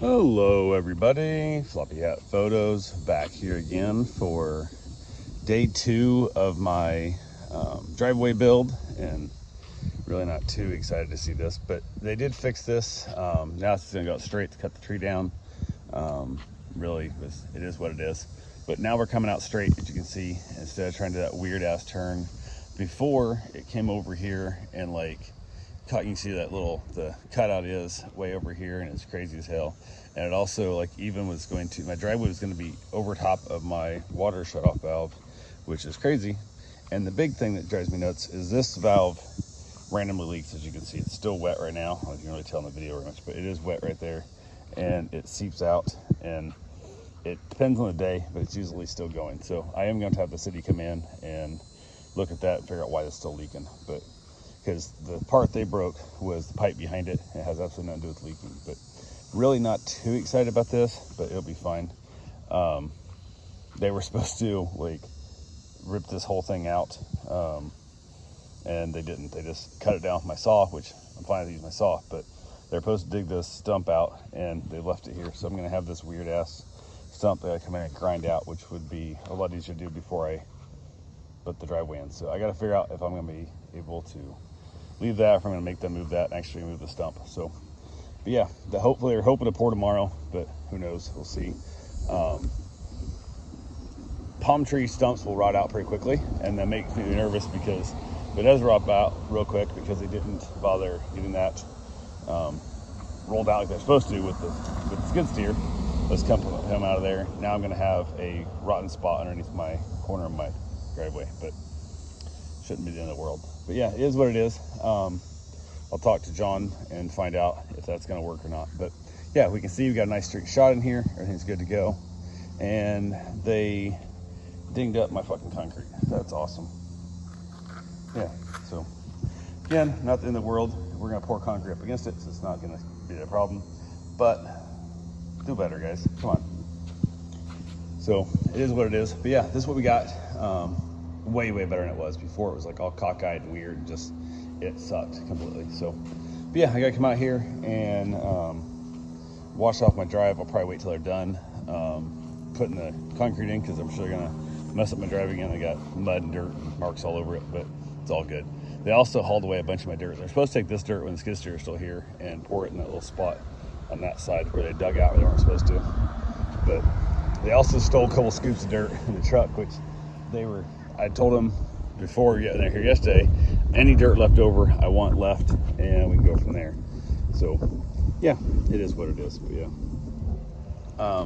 Hello everybody, Floppy Hat Photos back here again for day 2 of my driveway build, and really not too excited to see this, but they did fix this. Now it's gonna go straight to cut the tree down. Really, it is what it is, but now we're coming out straight, as you can see, instead of trying to do that weird ass turn. Before, it came over here and like you can see that the cutout is way over here, and it's crazy as hell. And it also, like, even was going to, my driveway was going to be over top of my water shutoff valve, which is crazy. And the big thing that drives me nuts is this valve randomly leaks. As you can see, it's still wet right now. I can't really tell in the video very much, but it is wet right there, and it seeps out, and it depends on the day, but it's usually still going. So I am going to have the city come in and look at that and figure out why it's still leaking. But because the part they broke was the pipe behind it. It has absolutely nothing to do with leaking. But really not too excited about this, but it'll be fine. They were supposed to like rip this whole thing out, and they didn't. They just cut it down with my saw, which I'm fine to use my saw, but they're supposed to dig this stump out, and they left it here. So I'm gonna have this weird ass stump that I come in and grind out, which would be a lot easier to do before I put the driveway in. So I gotta figure out if I'm gonna be able to leave that, if I'm gonna make them move that and actually move the stump. So, but yeah, hopefully they're hoping to pour tomorrow, but who knows, we'll see. Palm tree stumps will rot out pretty quickly, and that makes me nervous because if it does rot out real quick, because they didn't bother getting that rolled out like they're supposed to with the skid steer. Let's come out of there. Now I'm gonna have a rotten spot underneath my corner of my driveway, but shouldn't be the end of the world. But yeah, it is what it is. I'll talk to John and find out if that's gonna work or not. But yeah, we can see we got a nice straight shot in here. Everything's good to go. And they dinged up my fucking concrete. That's awesome. Yeah, so again, not the end of the world. We're gonna pour concrete up against it, so it's not gonna be a problem. But do better, guys, come on. So it is what it is. But yeah, this is what we got. Way better than it was before. It was like all cockeyed and weird, and just it sucked completely. So but yeah, I gotta come out here and wash off my drive. I'll probably wait till they're done putting the concrete in, because I'm sure they're gonna mess up my drive again. They got mud and dirt and marks all over it, but it's all good. They also hauled away a bunch of my dirt. They're supposed to take this dirt when the skid steer is still here and pour it in that little spot on that side where they dug out where they weren't supposed to. But they also stole a couple scoops of dirt in the truck, which I told them before getting there here yesterday, any dirt left over I want left, and we can go from there. So yeah, it is what it is. But yeah,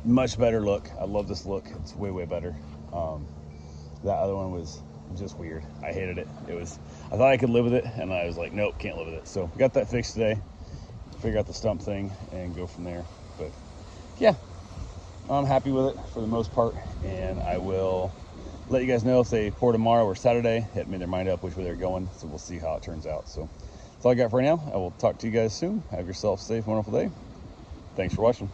much better look. I love this look. It's way better. That other one was just weird. I hated it. I thought I could live with it, and I was like, nope, can't live with it. So we got that fixed today. Figure out the stump thing and go from there. But yeah, I'm happy with it for the most part, and I will let you guys know if they pour tomorrow or Saturday. They haven't made their mind up which way they're going, so we'll see how it turns out. So that's all I got for now. I will talk to you guys soon. Have yourself a safe, wonderful day. Thanks for watching.